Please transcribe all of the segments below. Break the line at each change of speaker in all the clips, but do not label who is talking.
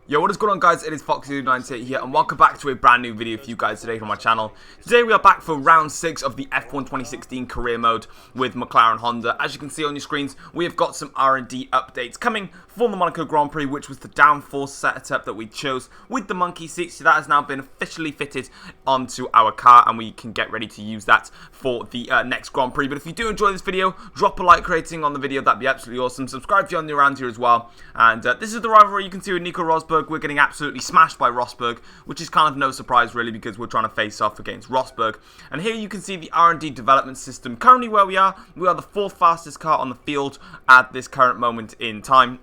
Yo, what is going on, guys? It is Foxy98 here, and welcome back to a brand new video for you guys today on my channel. Today we are back for round 6 of the F1 2016 career mode with McLaren Honda. As you can see on your screens, we have got some R&D updates coming for the Monaco Grand Prix, which was the downforce setup that we chose with the monkey seats. So that has now been officially fitted onto our car, and we can get ready to use that for the next Grand Prix. But if you do enjoy this video, drop a like rating on the video. That'd be absolutely awesome. Subscribe if you're new around here as well. And this is the rivalry you can see with Nico Rosberg. We're getting absolutely smashed by Rosberg, which is kind of no surprise really, because we're trying to face off against Rosberg. And here you can see the R&D development system. Currently where we are the 4th fastest car on the field at this current moment in time.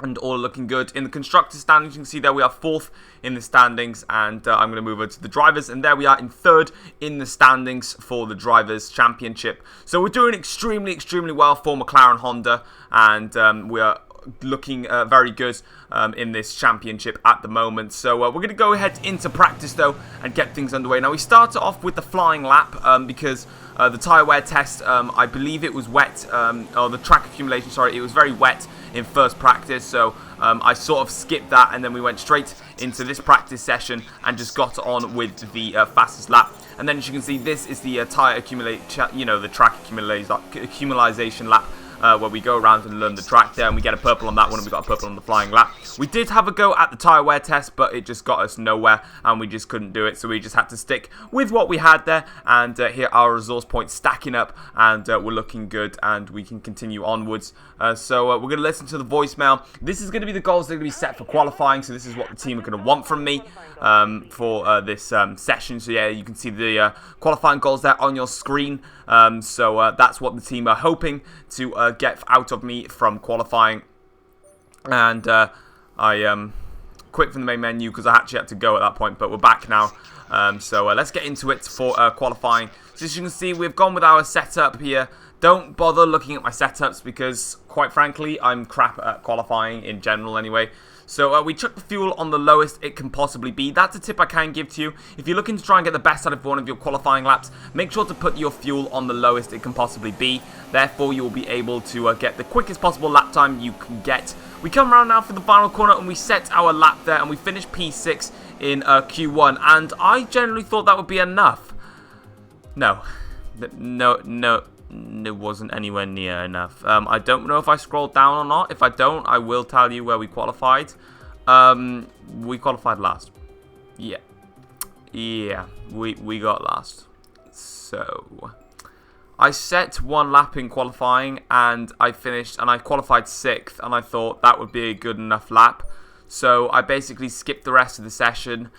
And all looking good. In the constructors standings, you can see there we are 4th in the standings, and I'm going to move over to the drivers, and there we are in 3rd in the standings for the drivers championship. So we're doing extremely well for McLaren Honda, and we are looking very good in this championship at the moment. So we're going to go ahead into practice though and get things underway. Now we started off with the flying lap because the tyre wear test, I believe it was wet, or the track accumulation, sorry, it was very wet in first practice, so I sort of skipped that, and then we went straight into this practice session and just got on with the fastest lap. And then as you can see, this is the tyre accumulation, the track accumulation lap, where we go around and learn the track there, and we get a purple on that one, and we got a purple on the flying lap. We did have a go at the tyre wear test, but it just got us nowhere, and we just couldn't do it, so we just had to stick with what we had there. And here are our resource points stacking up, and we're looking good, and we can continue onwards. So we're going to listen to the voicemail. This is going to be the goals that are going to be set for qualifying, so this is what the team are going to want from me for this session. So yeah, you can see the qualifying goals there on your screen. So that's what the team are hoping to get out of me from qualifying. And I quit from the main menu because I actually had to go at that point, but we're back now. So let's get into it for qualifying. So as you can see, we've gone with our setup here. Don't bother looking at my setups because, quite frankly, I'm crap at qualifying in general anyway. So we chuck the fuel on the lowest it can possibly be. That's a tip I can give to you. If you're looking to try and get the best out of one of your qualifying laps, make sure to put your fuel on the lowest it can possibly be. Therefore, you will be able to get the quickest possible lap time you can get. We come around now for the final corner, and we set our lap there, and we finish P6 in Q1. And I generally thought that would be enough. No, it wasn't anywhere near enough. I don't know if I scrolled down or not. If I don't, I will tell you where we qualified. We qualified last. Yeah, we got last. So I set one lap in qualifying, and I finished, and I qualified 6th, and I thought that would be a good enough lap. So I basically skipped the rest of the session,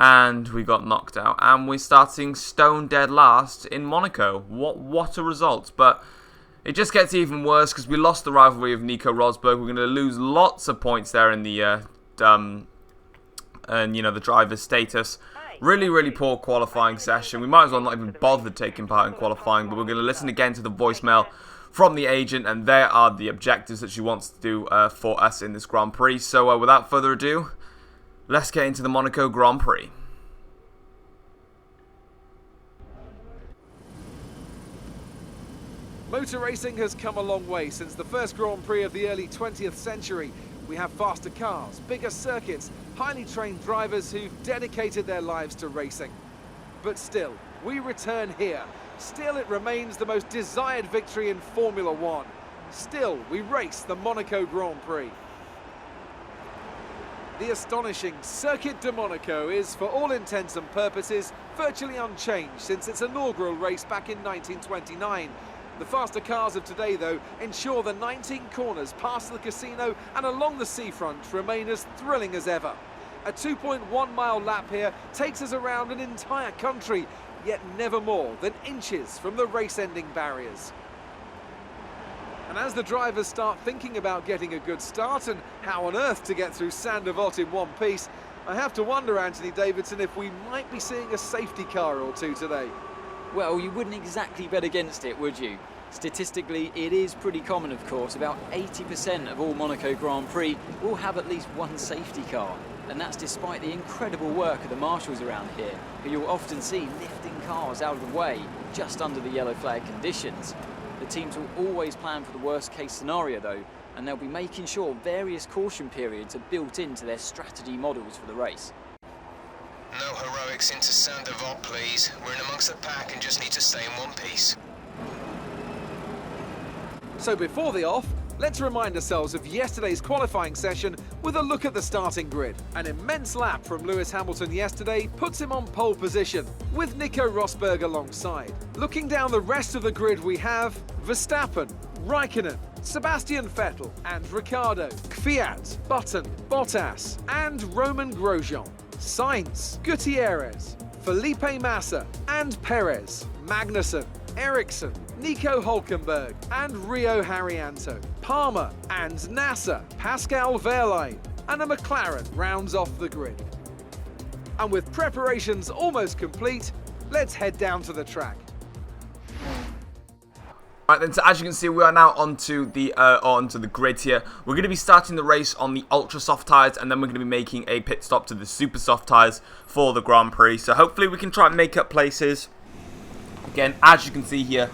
and we got knocked out, and we're starting stone dead last in Monaco. What a result! But it just gets even worse because we lost the rivalry of Nico Rosberg. We're going to lose lots of points there in the the driver's status. Really poor qualifying session. We might as well not even bother taking part in qualifying. But we're going to listen again to the voicemail from the agent, and there are the objectives that she wants to do for us in this Grand Prix. So without further ado, let's get into the Monaco Grand Prix.
Motor racing has come a long way since the first Grand Prix of the early 20th century. We have faster cars, bigger circuits, highly trained drivers who've dedicated their lives to racing. But still, we return here. Still, it remains the most desired victory in Formula One. Still, we race the Monaco Grand Prix. The astonishing Circuit de Monaco is, for all intents and purposes, virtually unchanged since its inaugural race back in 1929. The faster cars of today, though, ensure the 19 corners past the casino and along the seafront remain as thrilling as ever. A 2.1-mile lap here takes us around an entire country, yet never more than inches from the race-ending barriers. And as the drivers start thinking about getting a good start and how on earth to get through Saint-Devote in one piece, I have to wonder, Anthony Davidson, if we might be seeing a safety car or two today.
Well, you wouldn't exactly bet against it, would you? Statistically, it is pretty common, of course. About 80% of all Monaco Grand Prix will have at least one safety car. And that's despite the incredible work of the marshals around here, who you'll often see lifting cars out of the way just under the yellow flag conditions. The teams will always plan for the worst case scenario though, and they'll be making sure various caution periods are built into their strategy models for the race.
No heroics into Sandoval, please. We're in amongst the pack and just need to stay in one piece.
So before the off, let's remind ourselves of yesterday's qualifying session with a look at the starting grid. An immense lap from Lewis Hamilton yesterday puts him on pole position, with Nico Rosberg alongside. Looking down the rest of the grid, we have Verstappen, Raikkonen, Sebastian Vettel and Ricciardo, Kvyat, Button, Bottas and Roman Grosjean, Sainz, Gutierrez, Felipe Massa and Perez, Magnussen, Ericsson, Nico Hülkenberg and Rio Haryanto, Palmer and Nasser, Pascal Wehrlein, and a McLaren rounds off the grid. And with preparations almost complete, let's head down to the track.
Right then, so as you can see, we are now onto the grid here. We're going to be starting the race on the ultra soft tyres, and then we're going to be making a pit stop to the super soft tyres for the Grand Prix. So hopefully we can try and make up places. Again, as you can see here,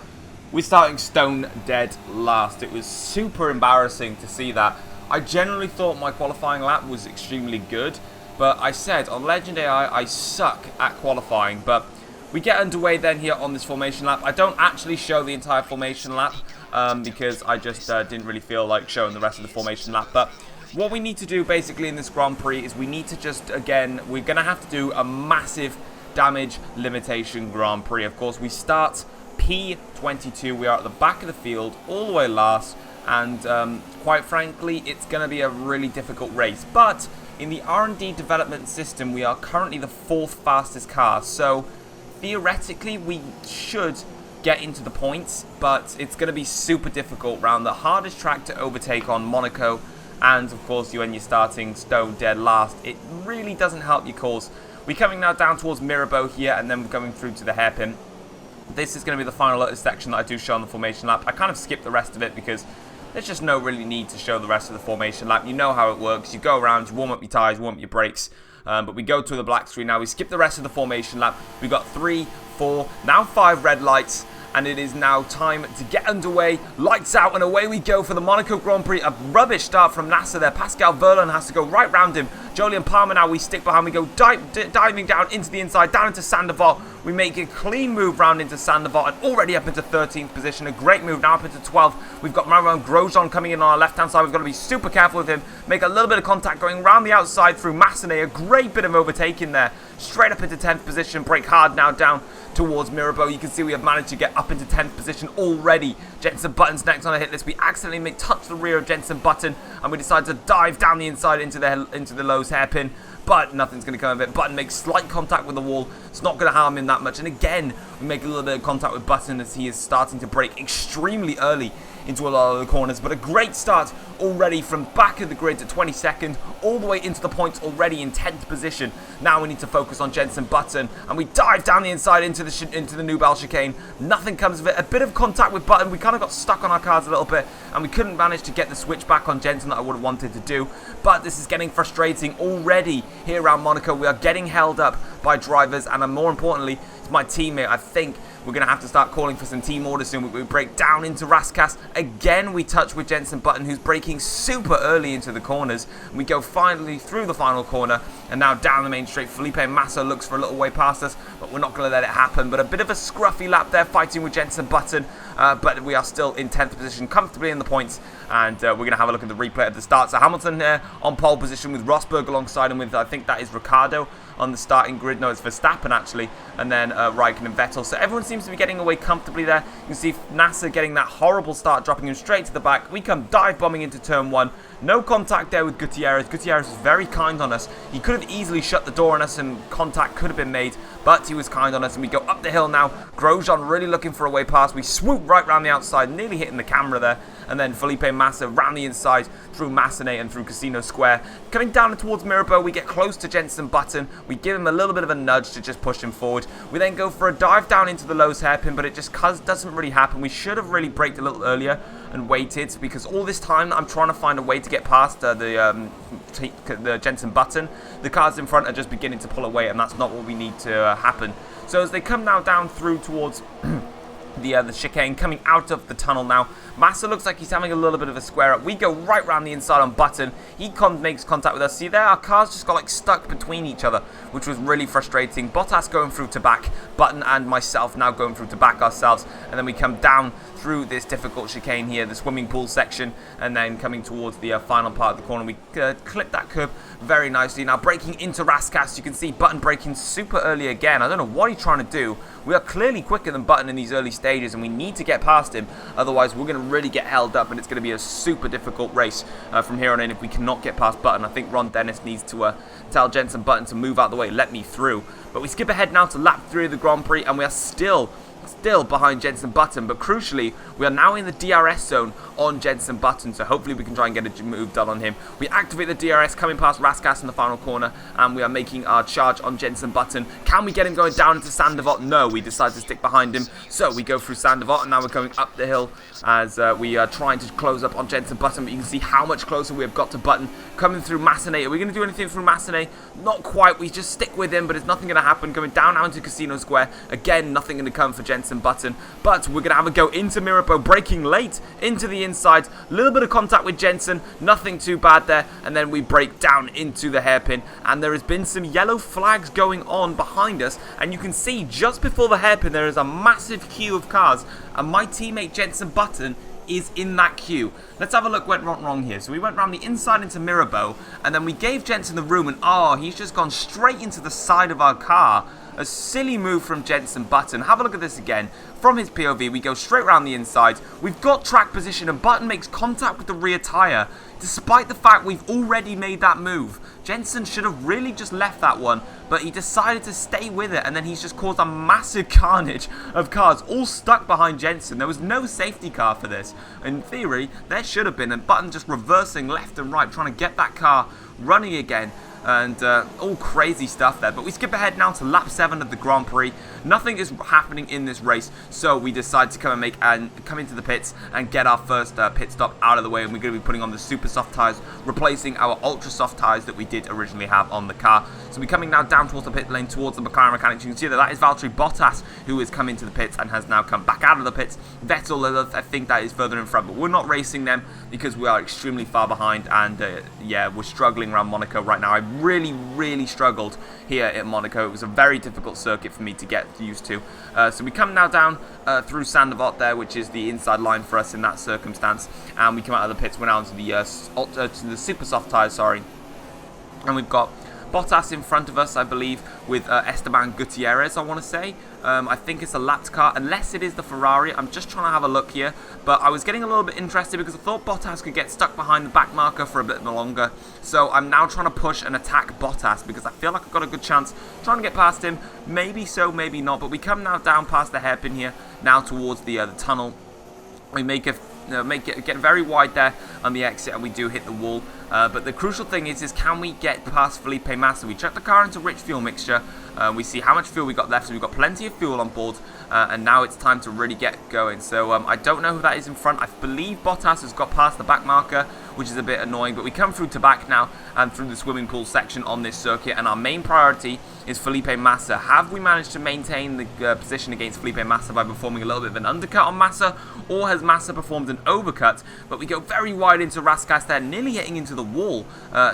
we're starting stone dead last. It was super embarrassing to see that. I generally thought my qualifying lap was extremely good, but I said on Legend AI I suck at qualifying. But we get underway then here on this formation lap. I don't actually show the entire formation lap because I just didn't really feel like showing the rest of the formation lap. But what we need to do basically in this Grand Prix is we need to just, again, we're going to have to do a massive damage limitation Grand Prix. Of course, we start P22. We are at the back of the field, all the way last, and quite frankly, it's going to be a really difficult race. But in the R&D development system, we are currently the 4th fastest car, so theoretically we should get into the points, but it's going to be super difficult round the hardest track to overtake on, Monaco, and of course when you're starting stone dead last, it really doesn't help your cause. We're coming now down towards Mirabeau here, and then we're going through to the hairpin. This is going to be the final section that I do show on the formation lap. I kind of skipped the rest of it because there's just no really need to show the rest of the formation lap. You know how it works. You go around, you warm up your tyres, warm up your brakes. But we go to the black screen now. We skip the rest of the formation lap. We've got 3, 4, now 5 red lights. And it is now time to get underway. Lights out and away we go for the Monaco Grand Prix. A rubbish start from Nasser there. Pascal Wehrlein has to go right round him. Jolyon Palmer now we stick behind. We go diving down into the inside, down into Sandoval. We make a clean move round into Sandoval and already up into 13th position. A great move now up into 12th. We've got Roman Grosjean coming in on our left-hand side. We've got to be super careful with him. Make a little bit of contact going round the outside through Massenet. A great bit of overtaking there. Straight up into 10th position. Brake hard now down towards Mirabeau. You can see we have managed to get up into 10th position already. Jenson Button's next on a hit list. We accidentally touch the rear of Jenson Button and we decide to dive down the inside into the Lowe's hairpin, but nothing's going to come of it. Button makes slight contact with the wall. It's not going to harm him that much, and again we make a little bit of contact with Button as he is starting to brake extremely early into a lot of the corners, but a great start already from back of the grid to 22nd, all the way into the points already in 10th position. Now we need to focus on Jenson Button, and we dive down the inside into the Nubel chicane. Nothing comes of it. A bit of contact with Button. We kind of got stuck on our cars a little bit, and we couldn't manage to get the switch back on Jenson that I would have wanted to do, but this is getting frustrating already here around Monaco. We are getting held up by drivers, and more importantly, it's my teammate. I think we're going to have to start calling for some team orders soon. We break down into Raskas. Again, we touch with Jenson Button, who's braking super early into the corners. We go finally through the final corner, and now down the main straight. Felipe Massa looks for a little way past us, but we're not going to let it happen. But a bit of a scruffy lap there, fighting with Jenson Button. But we are still in 10th position, comfortably in the points. And we're going to have a look at the replay at the start. So Hamilton here on pole position with Rosberg alongside him with, I think that is Ricciardo on the starting grid. No, it's Verstappen actually. And then Raikkonen and Vettel. So everyone seems to be getting away comfortably there. You can see Nasser getting that horrible start, dropping him straight to the back. We come dive bombing into turn 1. No contact there with Gutierrez. Gutierrez was very kind on us. He could have easily shut the door on us and contact could have been made, but he was kind on us, and we go up the hill now. Grosjean really looking for a way past. We swoop right round the outside, nearly hitting the camera there, and then Felipe Massa round the inside through Massenet and through Casino Square. Coming down towards Mirabeau, we get close to Jenson Button. We give him a little bit of a nudge to just push him forward. We then go for a dive down into the Lowe's hairpin, but it just doesn't really happen. We should have really braked a little earlier and waited, because all this time I'm trying to find a way to get past the Jenson Button. The cars in front are just beginning to pull away, and that's not what we need to happen. So as they come now down through towards the chicane, coming out of the tunnel now. Massa looks like he's having a little bit of a square up. We go right round the inside on Button. He makes contact with us. See there, our cars just got like stuck between each other, which was really frustrating. Bottas going through to back, Button and myself now going through to back ourselves, and then we come down through this difficult chicane here, the swimming pool section, and then coming towards the final part of the corner. We clip that curb very nicely. Now braking into Raskas, you can see Button braking super early again. I don't know what he's trying to do. We are clearly quicker than Button in these early stages, and we need to get past him. Otherwise, we're going to really get held up, and it's going to be a super difficult race from here on in if we cannot get past Button. I think Ron Dennis needs to tell Jenson Button to move out the way, let me through. But we skip ahead now to lap 3 of the Grand Prix, and we are still behind Jenson Button, but crucially we are now in the DRS zone on Jenson Button, so hopefully we can try and get a move done on him. We activate the DRS coming past Raskas in the final corner, and we are making our charge on Jenson Button. Can we get him going down into Sandevot? No, we decide to stick behind him, so we go through Sandevot, and now we're going up the hill as we are trying to close up on Jenson Button. But you can see how much closer we have got to Button. Coming through Massenet. Are we going to do anything through Massenet? Not quite. We just stick with him, but it's nothing going to happen. Going down now into Casino Square. Again, nothing going to come for Jenson Button, but we're going to have a go into Mirabeau, braking late into the inside. A little bit of contact with Jenson, nothing too bad there, and then we brake down into the hairpin, and there has been some yellow flags going on behind us, and you can see just before the hairpin there is a massive queue of cars, and my teammate Jenson Button is in that queue. Let's have a look what went wrong here. So we went around the inside into Mirabeau, and then we gave Jenson the room, and oh, he's just gone straight into the side of our car. A silly move from Jenson Button. Have a look at this again. From his POV, we go straight around the inside. We've got track position, and Button makes contact with the rear tyre, despite the fact we've already made that move. Jenson should have really just left that one, but he decided to stay with it, and then he's just caused a massive carnage of cars all stuck behind Jenson. There was no safety car for this. In theory, there should have been, and Button just reversing left and right, trying to get that car running again. And all crazy stuff there. But we skip ahead now to lap 7 of the Grand Prix. Nothing is happening in this race, so we decide to come into the pits and get our first pit stop out of the way. And we're going to be putting on the super soft tyres, replacing our ultra soft tyres that we did originally have on the car. So we're coming now down towards the pit lane, towards the McLaren mechanics. You can see that is Valtteri Bottas, who has come into the pits and has now come back out of the pits. Vettel, I think that is further in front, but we're not racing them because we are extremely far behind, and yeah, we're struggling around Monaco right now. I really struggled here at Monaco. It was a very difficult circuit for me to get used to. So we come now down through Sandevot there, which is the inside line for us in that circumstance, and we come out of the pits, we're now onto the super soft tyres, sorry, and we've got Bottas in front of us, I believe, with Esteban Gutierrez, I want to say. I think it's a lapped car, unless it is the Ferrari. I'm just trying to have a look here. But I was getting a little bit interested because I thought Bottas could get stuck behind the back marker for a bit longer. So I'm now trying to push and attack Bottas because I feel like I've got a good chance trying to get past him. Maybe so, maybe not. But we come now down past the hairpin here, now towards the tunnel. We make it get very wide there on the exit, and we do hit the wall. But the crucial thing is can we get past Felipe Massa? We check the car into rich fuel mixture. We see how much fuel we got left, so we've got plenty of fuel on board, and now it's time to really get going. So I don't know who that is in front. I believe Bottas has got past the back marker, which is a bit annoying, but we come through to back now and through the swimming pool section on this circuit, and our main priority is Felipe Massa. Have we managed to maintain the position against Felipe Massa by performing a little bit of an undercut on Massa, or has Massa performed an overcut? But we go very wide into Raskas there, nearly hitting into the wall.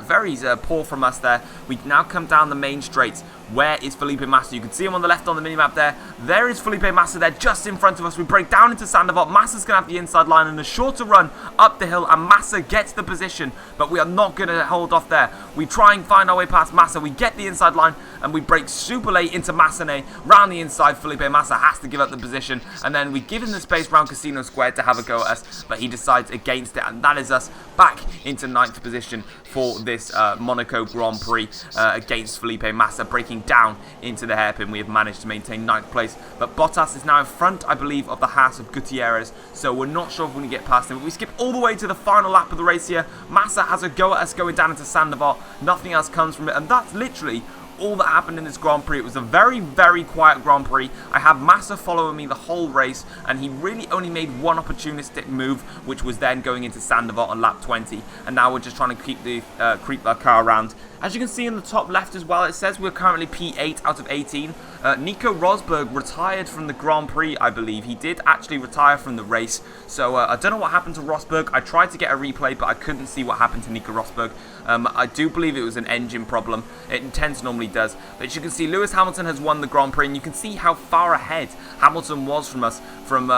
Very poor from us there. We now come down the main straight. Where is Felipe Massa? You can see him on the left on the minimap there. There is Felipe Massa there just in front of us. We break down into Sandevot. Massa's going to have the inside line and a shorter run up the hill, and Massa gets the position, but we are not going to hold off there. We try and find our way past Massa. We get the inside line, and we break super late into Massenet. Round the inside, Felipe Massa has to give up the position, and then we give him the space round Casino Square to have a go at us, but he decides against it, and that is us back into 9th position for this Monaco Grand Prix against Felipe Massa, breaking down into the hairpin. We have managed to maintain 9th place, but Bottas is now in front, I believe, of the Haas of Gutierrez, so we're not sure if we're going to get past him. But we skip all the way to the final lap of the race here. Massa has a go at us going down into Sandevot. Nothing else comes from it, and that's literally all that happened in this Grand Prix. It was a very quiet Grand Prix. I had Massa following me the whole race, and he really only made one opportunistic move, which was then going into Sandevot on lap 20. And now we're just trying to keep the creep our car around As you can see in the top left as well, it says we're currently P8 out of 18. Nico Rosberg retired from the Grand Prix, I believe. He did actually retire from the race. So I don't know what happened to Rosberg. I tried to get a replay, but I couldn't see what happened to Nico Rosberg. I do believe it was an engine problem. It normally does. But as you can see, Lewis Hamilton has won the Grand Prix, and you can see how far ahead Hamilton was from us from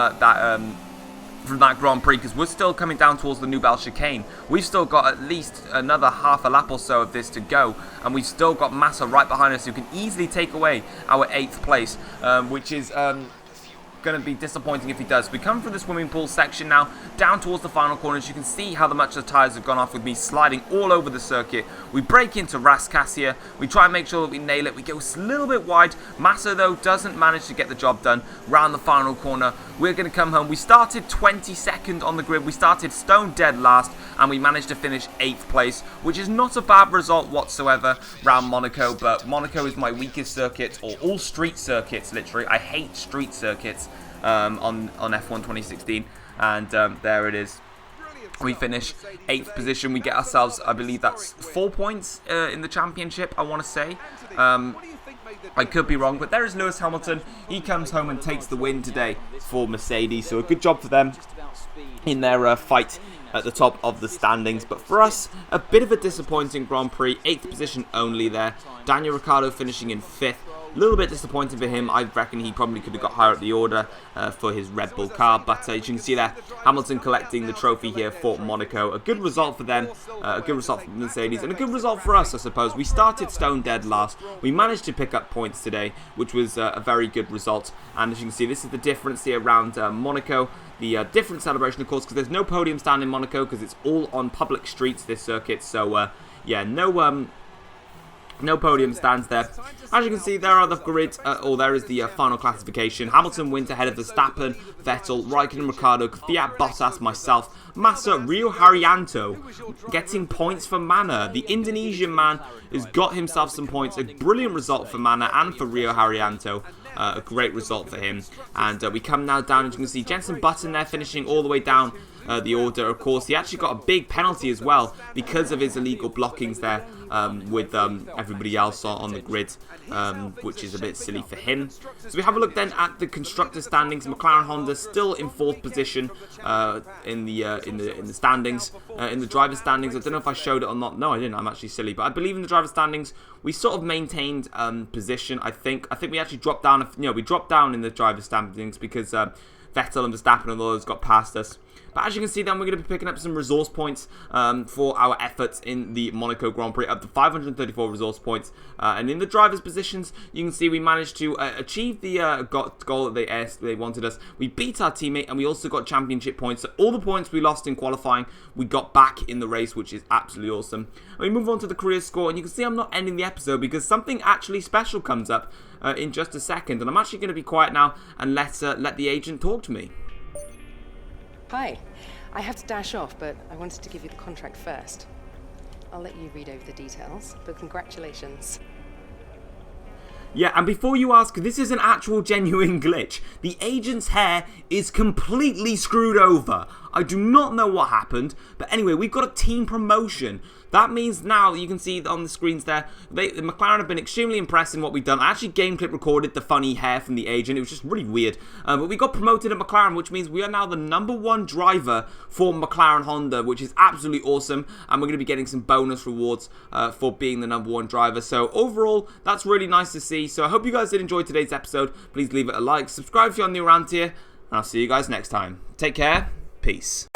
that Grand Prix, because we're still coming down towards the Nouvelle Chicane. We've still got at least another half a lap or so of this to go, and we've still got Massa right behind us who can easily take away our 8th place, which is going to be disappointing if he does. We come from the swimming pool section now, down towards the final corners. You can see how much the tyres have gone off with me sliding all over the circuit. We break into Rascasse here. We try and make sure that we nail it. We go a little bit wide. Massa, though, doesn't manage to get the job done round the final corner. We're going to come home. We started 22nd on the grid. We started stone dead last, and we managed to finish 8th place, which is not a bad result whatsoever round Monaco, but Monaco is my weakest circuit, or all street circuits, literally. I hate street circuits on F1 2016, and there it is. We finish 8th position. We get ourselves, I believe that's 4 points in the championship, I want to say. I could be wrong, but there is Lewis Hamilton. He comes home and takes the win today for Mercedes, so a good job for them in their fight at the top of the standings. But for us, a bit of a disappointing Grand Prix, 8th position only there. Daniel Ricciardo finishing in 5th. A little bit disappointing for him. I reckon he probably could have got higher up the order for his Red Bull car. But as you can see there, Hamilton collecting the trophy here for Monaco. A good result for them, a good result for Mercedes, and a good result for us, I suppose. We started stone dead last. We managed to pick up points today, which was a very good result. And as you can see, this is the difference here around Monaco. The different celebration, of course, because there's no podium stand in Monaco, because it's all on public streets, this circuit. So, yeah, no podium stands there. As you can see, there are the grid, or there is the final classification. Hamilton wins ahead of Verstappen, Vettel, Raikkonen, Ricciardo, Fiat, Bottas, myself, Massa, Rio Haryanto, getting points for Mana. The Indonesian man has got himself some points. A brilliant result for Mana and for Rio Haryanto. A great result for him. And we come now down, as you can see, Jenson Button there finishing all the way down the order. Of course, he actually got a big penalty as well because of his illegal blockings there with everybody else on the grid, which is a bit silly for him. So we have a look then at the constructor standings. McLaren Honda still in 4th position in the standings. In the driver standings, I don't know if I showed it or not. No, I didn't. I'm actually silly, but I believe in the driver standings we sort of maintained position. I think we actually dropped down. We dropped down in the driver standings because Vettel and Verstappen and those got past us. But as you can see, then we're going to be picking up some resource points for our efforts in the Monaco Grand Prix, up to 534 resource points. And in the drivers' positions, you can see we managed to achieve the goal that they wanted us. We beat our teammate, and we also got championship points. So all the points we lost in qualifying, we got back in the race, which is absolutely awesome. And we move on to the career score, and you can see I'm not ending the episode because something actually special comes up in just a second. And I'm actually going to be quiet now and let the agent talk to me.
Hi. I have to dash off, but I wanted to give you the contract first. I'll let you read over the details, but congratulations.
Yeah, and before you ask, this is an actual genuine glitch. The agent's hair is completely screwed over. I do not know what happened, but anyway, we've got a team promotion. That means now, you can see on the screens there, McLaren have been extremely impressed in what we've done. I actually game clip recorded the funny hair from the agent. It was just really weird. But we got promoted at McLaren, which means we are now the #1 driver for McLaren Honda, which is absolutely awesome. And we're going to be getting some bonus rewards for being the #1 driver. So overall, that's really nice to see. So I hope you guys did enjoy today's episode. Please leave it a like. Subscribe if you're new around here. And I'll see you guys next time. Take care. Peace.